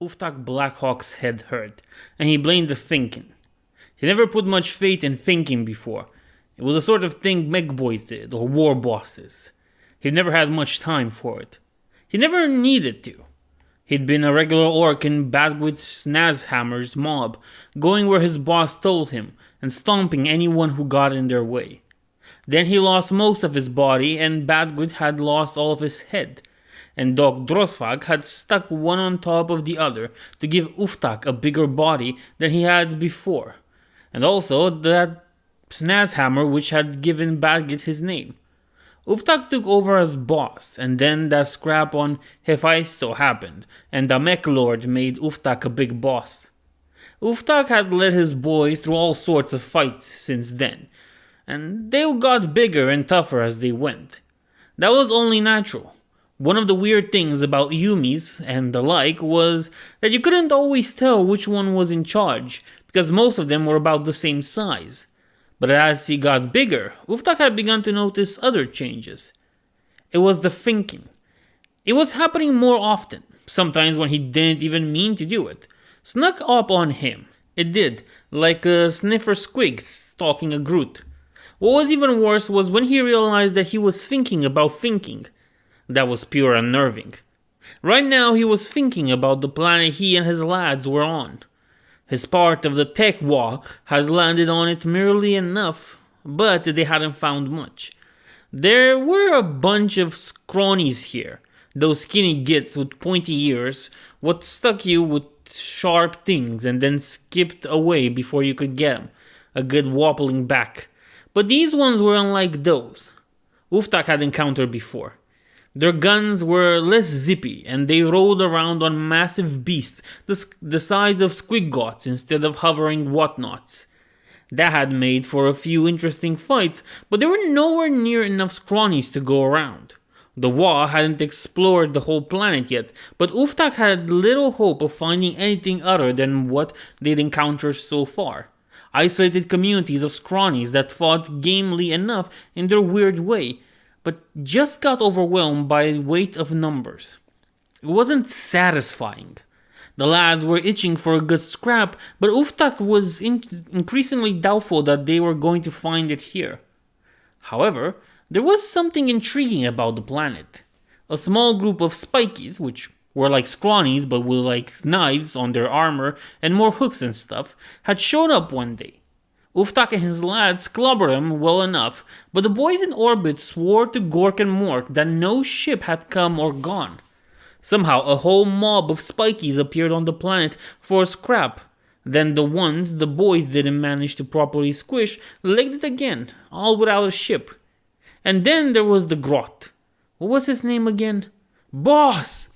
Uftak Blackhawk's head hurt, and he blamed the thinking. He never put much faith in thinking before. It was the sort of thing mech boys did, or war bosses. He'd never had much time for it. He never needed to. He'd been a regular orc in Badwit Snazhammer's mob, going where his boss told him, and stomping anyone who got in their way. Then he lost most of his body, and Badwit had lost all of his head, and Dog Drosvag had stuck one on top of the other to give Uftak a bigger body than he had before, and also that Snazhammer which had given Badgit his name. Uftak took over as boss, and then that scrap on Hephaestus happened, and the Mech Lord made Uftak a big boss. Uftak had led his boys through all sorts of fights since then, and they got bigger and tougher as they went. That was only natural. One of the weird things about Yumis and the like was that you couldn't always tell which one was in charge, because most of them were about the same size. But as he got bigger, Uftak had begun to notice other changes. It was the thinking. It was happening more often, sometimes when he didn't even mean to do it. Snuck up on him. It did, like a sniffer squig stalking a Groot. What was even worse was when he realized that he was thinking about thinking. That was pure unnerving. Right now he was thinking about the planet he and his lads were on. His part of the tech war had landed on it merely enough, but they hadn't found much. There were a bunch of scrawnies here, those skinny gits with pointy ears, what stuck you with sharp things and then skipped away before you could get them, a good wobbling back. But these ones were unlike those Uftak had encountered before. Their guns were less zippy, and they rolled around on massive beasts the size of squiggots instead of hovering whatnots. That had made for a few interesting fights, but there were nowhere near enough scrawnies to go around. The Wa hadn't explored the whole planet yet, but Uftak had little hope of finding anything other than what they'd encountered so far. Isolated communities of scrawnies that fought gamely enough in their weird way, but just got overwhelmed by the weight of numbers. It wasn't satisfying. The lads were itching for a good scrap, but Uftak was increasingly doubtful that they were going to find it here. However, there was something intriguing about the planet. A small group of spikies, which were like scrawnies but with like knives on their armor and more hooks and stuff, had shown up one day. Uftak and his lads clobbered them well enough, but the boys in orbit swore to Gork and Mork that no ship had come or gone. Somehow a whole mob of spikies appeared on the planet for a scrap. Then the ones the boys didn't manage to properly squish legged it again, all without a ship. And then there was the Grot. What was his name again? Boss!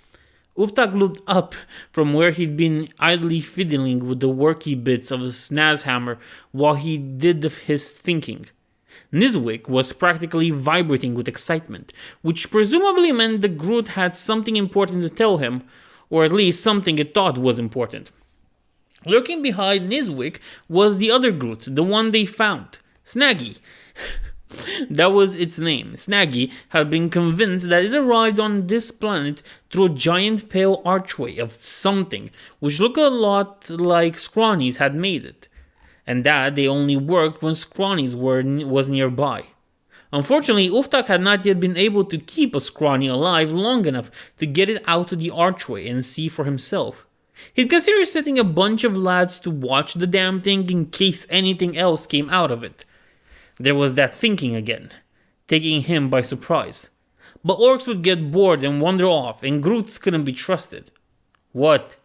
Uftak looked up from where he'd been idly fiddling with the worky bits of the Snazhammer while he did his thinking. Nizwick was practically vibrating with excitement, which presumably meant the Groot had something important to tell him, or at least something it thought was important. Lurking behind Nizwick was the other Groot, the one they found, Snaggy. That was its name. Snaggy had been convinced that it arrived on this planet through a giant pale archway of something which looked a lot like Scrawnies had made it, and that they only worked when Scrawnies was nearby. Unfortunately, Uftak had not yet been able to keep a Scrawny alive long enough to get it out to the archway and see for himself. He'd considered setting a bunch of lads to watch the damn thing in case anything else came out of it. There was that thinking again, taking him by surprise. But orcs would get bored and wander off, and Groots couldn't be trusted. What?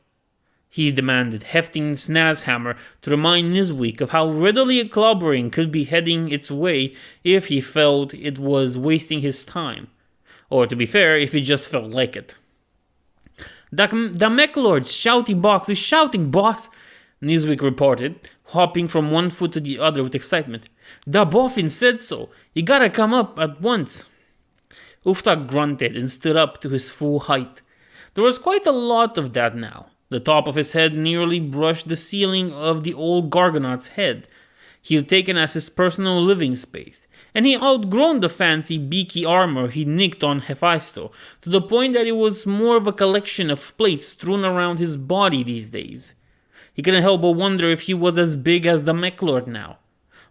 He demanded, hefting Snazhammer to remind Nizwick of how readily a clobbering could be heading its way if he felt it was wasting his time. Or to be fair, if he just felt like it. The Mech Lord's shouty box is shouting, boss! Nizwick reported, hopping from one foot to the other with excitement. The boffin said so. You gotta come up at once. Uftak grunted and stood up to his full height. There was quite a lot of that now. The top of his head nearly brushed the ceiling of the old Gargonaut's head. he'd taken as his personal living space, and he outgrown the fancy beaky armor he nicked on Hephaestus, to the point that it was more of a collection of plates strewn around his body these days. He couldn't help but wonder if he was as big as the mech lord now.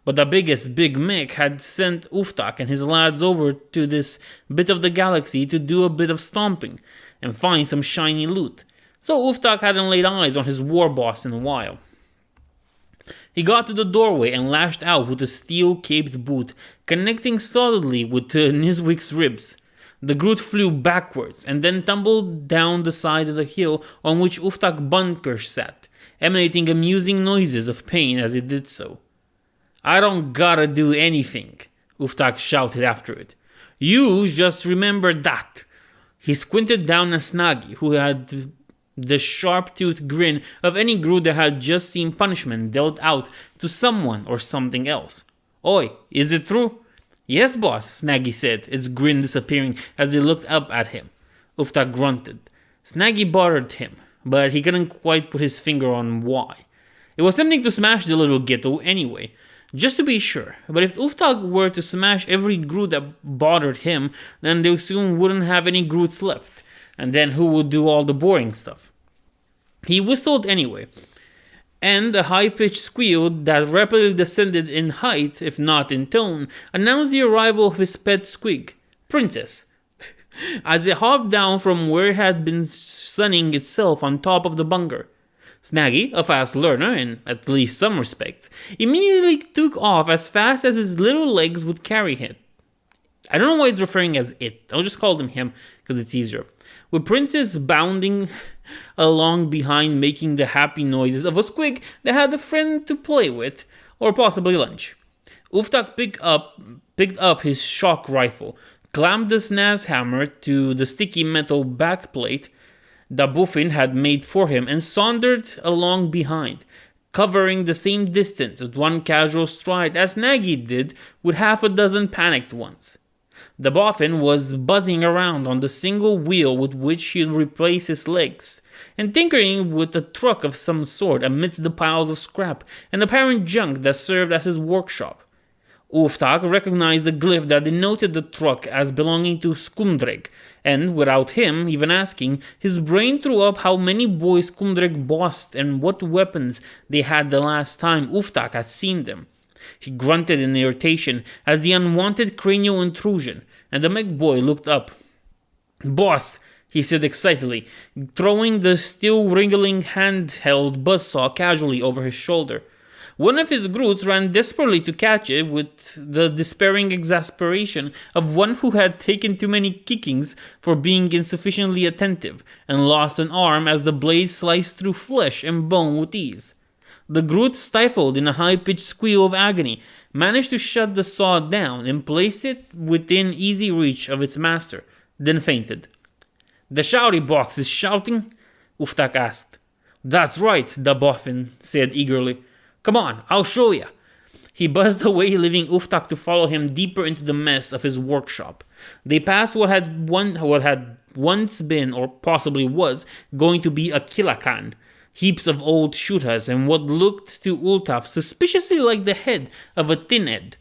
But the biggest big mech had sent Uftak and his lads over to this bit of the galaxy to do a bit of stomping and find some shiny loot, so Uftak hadn't laid eyes on his war boss in a while. He got to the doorway and lashed out with a steel-caped boot, connecting solidly with Niswick's ribs. The Groot flew backwards and then tumbled down the side of the hill on which Uftak Bunker sat, emanating amusing noises of pain as it did so. "I don't gotta do anything," Uftak shouted after it. "You just remember that." He squinted down at Snaggy, who had the sharp-toothed grin of any Groot that had just seen punishment dealt out to someone or something else. "Oi, is it true?" "Yes, boss," Snaggy said, its grin disappearing as he looked up at him. Uftak grunted. Snaggy bothered him, but he couldn't quite put his finger on why. It was tempting to smash the little ghetto anyway, just to be sure, but if Uftak were to smash every Groot that bothered him, then they soon wouldn't have any Groots left, and then who would do all the boring stuff? He whistled anyway, and a high-pitched squeal that rapidly descended in height, if not in tone, announced the arrival of his pet squig, Princess. As it hopped down from where it had been sunning itself on top of the bunker. Snaggy, a fast learner in at least some respects, immediately took off as fast as his little legs would carry him. I don't know why he's referring as it. I'll just call him because it's easier. With Princess bounding along behind, making the happy noises of a squig that had a friend to play with, or possibly lunch. Uftak picked up his shock rifle, clamped the snaz hammer to the sticky metal backplate the Buffin had made for him, and sauntered along behind, covering the same distance with one casual stride as Nagy did with half a dozen panicked ones. The Boffin was buzzing around on the single wheel with which he'd replace his legs, and tinkering with a truck of some sort amidst the piles of scrap and apparent junk that served as his workshop. Uftak recognized the glyph that denoted the truck as belonging to Skumdreg, and without him even asking, his brain threw up how many boys Skumdreg bossed and what weapons they had the last time Uftak had seen them. He grunted in irritation as the unwanted cranial intrusion, and the mech boy looked up. "Boss," he said excitedly, throwing the still-wriggling handheld buzzsaw casually over his shoulder. One of his Groots ran desperately to catch it with the despairing exasperation of one who had taken too many kickings for being insufficiently attentive, and lost an arm as the blade sliced through flesh and bone with ease. The Groot, stifled in a high-pitched squeal of agony, managed to shut the saw down and place it within easy reach of its master, then fainted. "The shouty box is shouting?" Uftak asked. "That's right," the Boffin said eagerly. "Come on, I'll show ya." He buzzed away, leaving Uftak to follow him deeper into the mess of his workshop. They passed what had once been, or possibly was, going to be a kilakan, heaps of old shutas and what looked to Ultaf suspiciously like the head of a tinhead.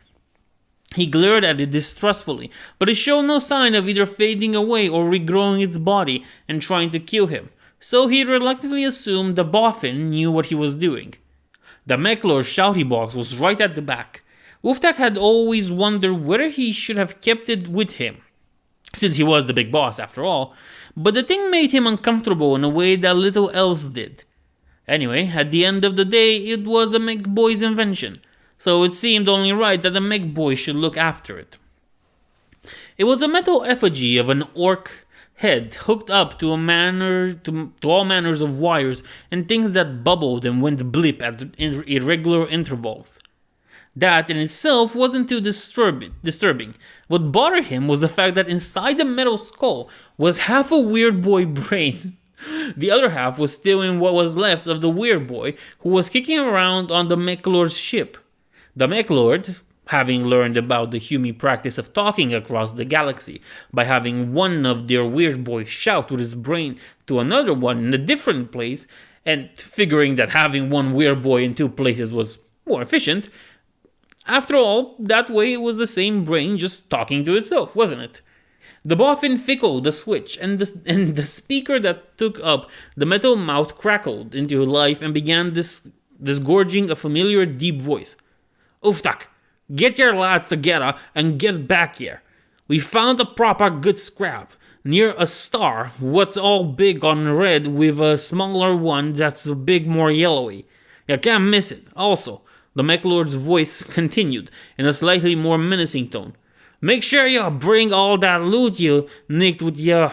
He glared at it distrustfully, but it showed no sign of either fading away or regrowing its body and trying to kill him, so he reluctantly assumed the Boffin knew what he was doing. The Mechlor's shouty box was right at the back. Uftak had always wondered whether he should have kept it with him, since he was the big boss after all, but the thing made him uncomfortable in a way that little else did. Anyway, at the end of the day, it was a mech boy's invention, so it seemed only right that the mech boy should look after it. It was a metal effigy of an orc head hooked up to all manners of wires and things that bubbled and went blip at irregular intervals. That in itself wasn't too disturbing. What bothered him was the fact that inside the metal skull was half a weird boy brain. The other half was still in what was left of the weird boy who was kicking around on the Mechlord's ship. The Mechlord, having learned about the Hume practice of talking across the galaxy by having one of their weird boys shout with his brain to another one in a different place, and figuring that having one weird boy in two places was more efficient, After all, that way it was the same brain just talking to itself, wasn't it? The boffin fickled the switch, and the speaker that took up the metal mouth crackled into life and began disgorging a familiar deep voice. Uftak, get your lads together and get back here. We found a proper good scrap near a star what's all big on red with a smaller one that's a big more yellowy. You can't miss it. Also, the mech lord's voice continued in a slightly more menacing tone. Make sure you bring all that loot you nicked with you.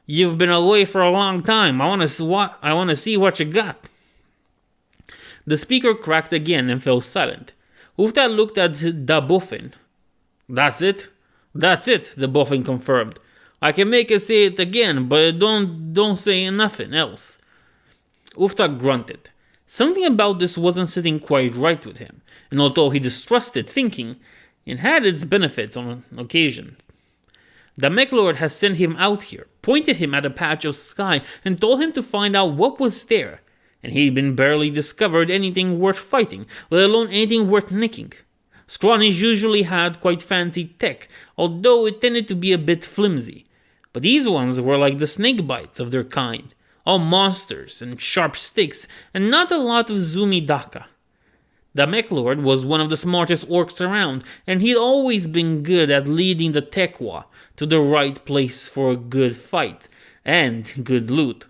You've been away for a long time. I want to see what you got. The speaker cracked again and fell silent. Uftak looked at the boffin. That's it? That's it, the boffin confirmed. I can make you say it again, but don't say nothing else. Uftak grunted. Something about this wasn't sitting quite right with him, and although he distrusted thinking, it had its benefits on occasion. The mech lord has sent him out here, pointed him at a patch of sky, and told him to find out what was there, and he'd been barely discovered anything worth fighting, let alone anything worth nicking. Scrawnies usually had quite fancy tech, although it tended to be a bit flimsy. But these ones were like the snake bites of their kind, all monsters and sharp sticks, and not a lot of zoomy Dakka. The mech lord was one of the smartest orcs around, and he'd always been good at leading the Tekwa to the right place for a good fight and good loot.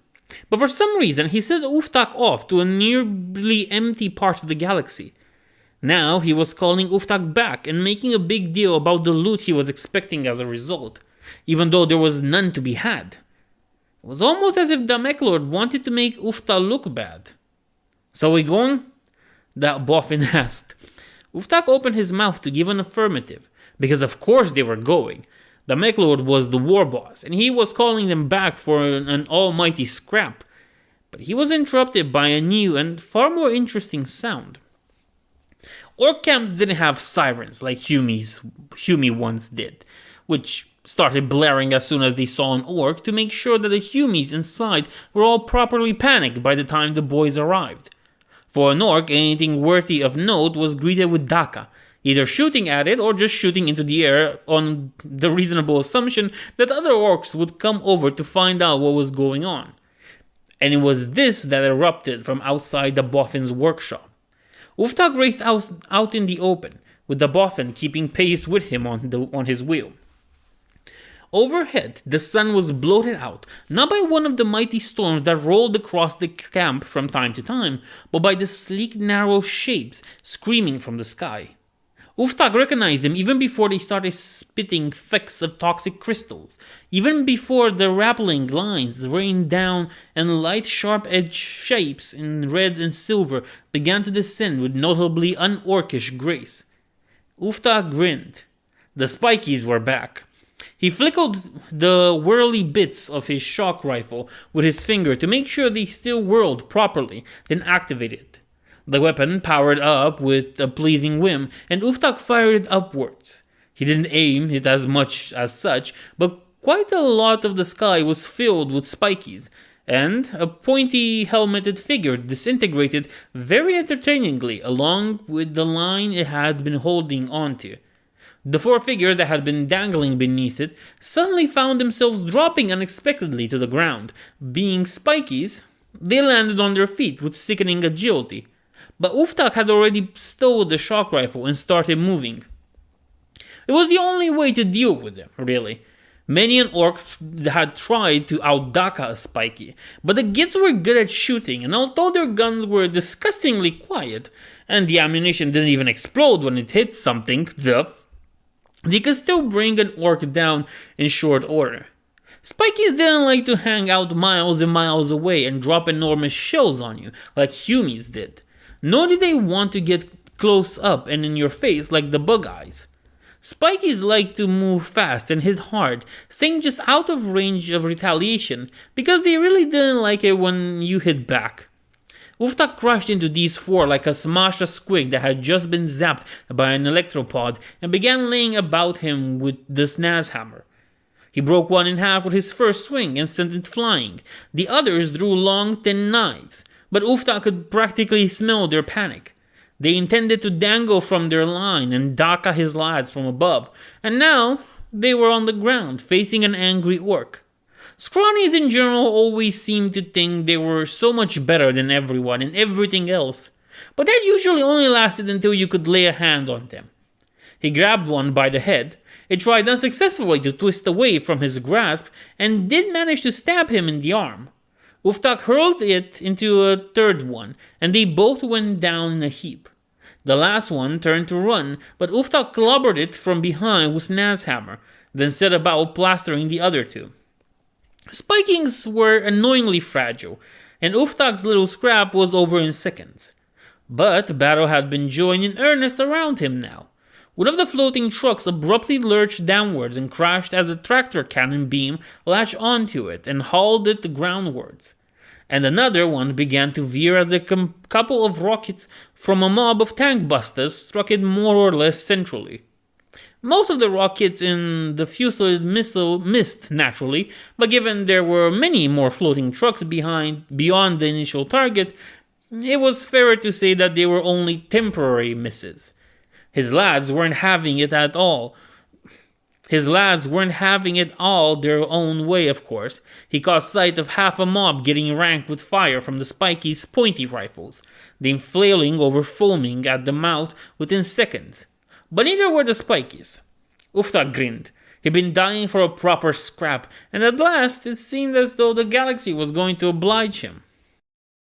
But for some reason, he sent Uftak off to a nearly empty part of the galaxy. Now he was calling Uftak back and making a big deal about the loot he was expecting as a result, even though there was none to be had. It was almost as if the mech lord wanted to make Uftak look bad. So we going? That boffin asked. Uftak opened his mouth to give an affirmative, because of course they were going. The mech lord was the war boss, and he was calling them back for an almighty scrap. But he was interrupted by a new and far more interesting sound. Orc camps didn't have sirens like Humie once did, which started blaring as soon as they saw an orc to make sure that the Humies inside were all properly panicked by the time the boys arrived. For an orc, anything worthy of note was greeted with Dakka, either shooting at it or just shooting into the air on the reasonable assumption that other orcs would come over to find out what was going on. And it was this that erupted from outside the boffin's workshop. Uftak raced out in the open, with the boffin keeping pace with him on his wheel. Overhead, the sun was blotted out, not by one of the mighty storms that rolled across the camp from time to time, but by the sleek, narrow shapes screaming from the sky. Uftak recognized them even before they started spitting flecks of toxic crystals, even before the rappling lines rained down and light, sharp-edged shapes in red and silver began to descend with notably un-orcish grace. Uftak grinned. The spikies were back. He flickled the whirly bits of his shock rifle with his finger to make sure they still whirled properly, then activated it. The weapon powered up with a pleasing whim, and Uftak fired it upwards. He didn't aim it as much as such, but quite a lot of the sky was filled with spikies, and a pointy helmeted figure disintegrated very entertainingly along with the line it had been holding onto. The four figures that had been dangling beneath it suddenly found themselves dropping unexpectedly to the ground. Being spikies, they landed on their feet with sickening agility. But Uftak had already stowed the shock rifle and started moving. It was the only way to deal with them, really. Many an orc had tried to out-Dakka a spiky, but the Gits were good at shooting, and although their guns were disgustingly quiet, and the ammunition didn't even explode when it hit something, they could still bring an orc down in short order. Spikies didn't like to hang out miles and miles away and drop enormous shells on you, like Humies did. Nor did they want to get close up and in your face like the bug eyes. Spikies liked to move fast and hit hard, staying just out of range of retaliation because they really didn't like it when you hit back. Uftak crashed into these four like a smashed squig that had just been zapped by an electropod and began laying about him with the snaz hammer. He broke one in half with his first swing and sent it flying. The others drew long, thin knives, but Uftak could practically smell their panic. They intended to dangle from their line and Dakka his lads from above, and now they were on the ground, facing an angry orc. Scrawnies in general always seemed to think they were so much better than everyone and everything else, but that usually only lasted until you could lay a hand on them. He grabbed one by the head. It tried unsuccessfully to twist away from his grasp and did manage to stab him in the arm. Uftak hurled it into a third one, and they both went down in a heap. The last one turned to run, but Uftak clobbered it from behind with Nazhammer, then set about plastering the other two. Spikings were annoyingly fragile, and Uftak's little scrap was over in seconds. But battle had been joined in earnest around him now. One of the floating trucks abruptly lurched downwards and crashed as a tractor cannon beam latched onto it and hauled it groundwards. And another one began to veer as a couple of rockets from a mob of tank busters struck it more or less centrally. Most of the rockets in the fusillade missile missed naturally, but given there were many more floating trucks beyond the initial target, it was fairer to say that they were only temporary misses. His lads weren't having it all their own way, of course. He caught sight of half a mob getting ranked with fire from the Spikey's pointy rifles, them flailing over foaming at the mouth within seconds. But neither were the Spikies. Uftak grinned. He'd been dying for a proper scrap, and at last it seemed as though the galaxy was going to oblige him.